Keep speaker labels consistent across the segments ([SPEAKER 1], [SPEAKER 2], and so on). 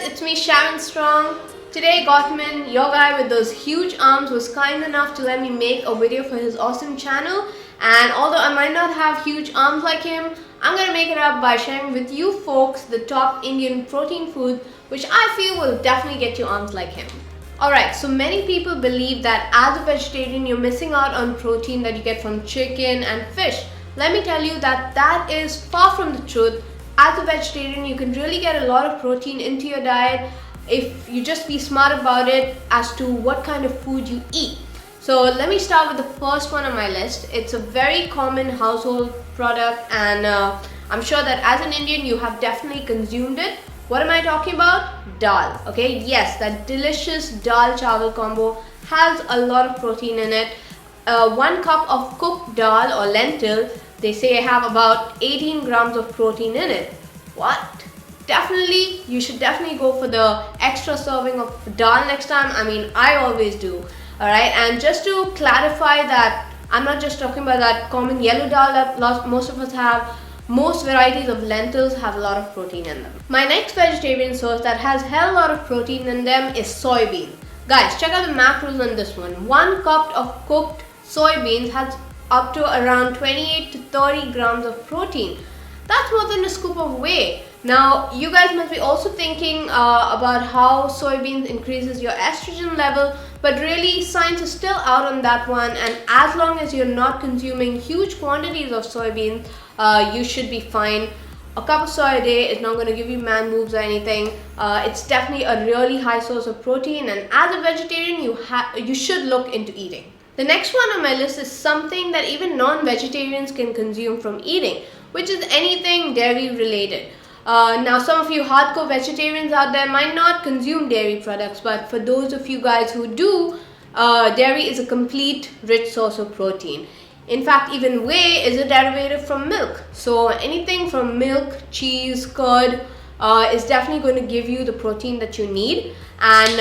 [SPEAKER 1] it's me Sharon Strong. Today Gottman, your guy with those huge arms, was kind enough to let me make a video for his awesome channel. And although I might not have huge arms like him, I'm gonna make it up by sharing with you folks the top Indian protein food which I feel will definitely get you arms like him. Alright, so many people believe that as a vegetarian you're missing out on protein that you get from chicken and fish. Let me tell you that that is far from the truth. As a vegetarian, you can really get a lot of protein into your diet if you just be smart about it as to what kind of food you eat. So let me start with the first one on my list. It's a very common household product, and I'm sure that as an Indian you have definitely consumed it. What am I talking about? Dal. Okay, yes, that delicious dal chawal combo has a lot of protein in it. 1 cup of cooked dal or lentil, they say have about 18 grams of protein in it. What? Definitely, you should definitely go for the extra serving of dal next time. I mean, I always do. Alright, and just to clarify that I'm not just talking about that common yellow dal that most of us have. Most varieties of lentils have a lot of protein in them. My next vegetarian source that has a hell lot of protein in them is soybean. Guys, check out the macros on this one. 1 cup of cooked soybeans has up to around 28 to 30 grams of protein. That's more than a scoop of whey. Now, you guys must be also thinking about how soybeans increases your estrogen level, but really science is still out on that one, and as long as you're not consuming huge quantities of soybeans, you should be fine. A cup of soy a day is not going to give you man boobs or anything. It's definitely a really high source of protein, and as a vegetarian, you should look into eating. The next one on my list is something that even non-vegetarians can consume from eating, which is anything dairy related. Now, some of you hardcore vegetarians out there might not consume dairy products, but for those of you guys who do, dairy is a complete rich source of protein. In fact, even whey is a derivative from milk. So anything from milk, cheese, curd is definitely going to give you the protein that you need. And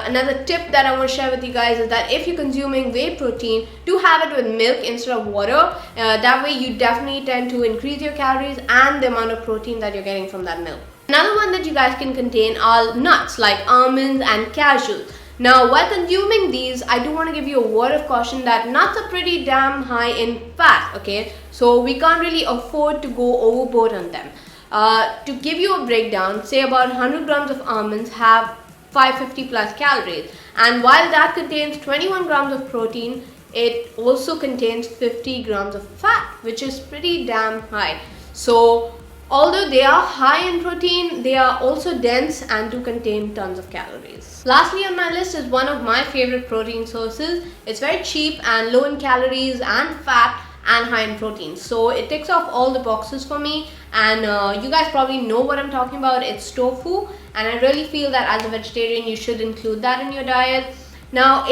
[SPEAKER 1] another tip that I want to share with you guys is that if you're consuming whey protein, do have it with milk instead of water. That way you definitely tend to increase your calories and the amount of protein that you're getting from that milk. Another one that you guys can contain are nuts like almonds and cashews. Now, while consuming these, I do want to give you a word of caution that nuts are pretty damn high in fat, okay? So we can't really afford to go overboard on them. To give you a breakdown, say about 100 grams of almonds have 550 plus calories, and while that contains 21 grams of protein, it also contains 50 grams of fat, which is pretty damn high. So although they are high in protein, they are also dense and do contain tons of calories. Lastly on my list is one of my favorite protein sources. It's very cheap and low in calories and fat and high in protein, so it ticks off all the boxes for me, and you guys probably know what I'm talking about. It's tofu, and I really feel that as a vegetarian you should include that in your diet. Now,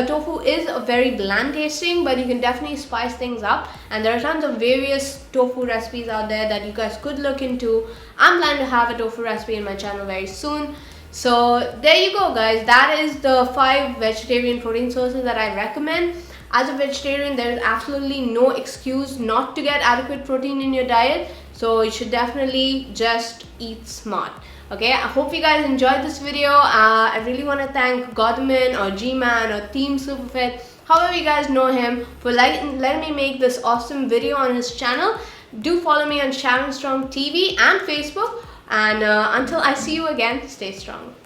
[SPEAKER 1] tofu is a very bland tasting, but you can definitely spice things up, and there are tons of various tofu recipes out there that you guys could look into. I'm planning to have a tofu recipe in my channel very soon. So there you go, guys. That is the 5 vegetarian protein sources that I recommend. As a vegetarian, there is absolutely no excuse not to get adequate protein in your diet, so you should definitely just eat smart. Okay, I hope you guys enjoyed this video. I really want to thank Godman or G-Man or Team Superfit, however you guys know him, for letting me make this awesome video on his channel. Do follow me on Sharon Strong TV and Facebook, and until I see you again, stay strong.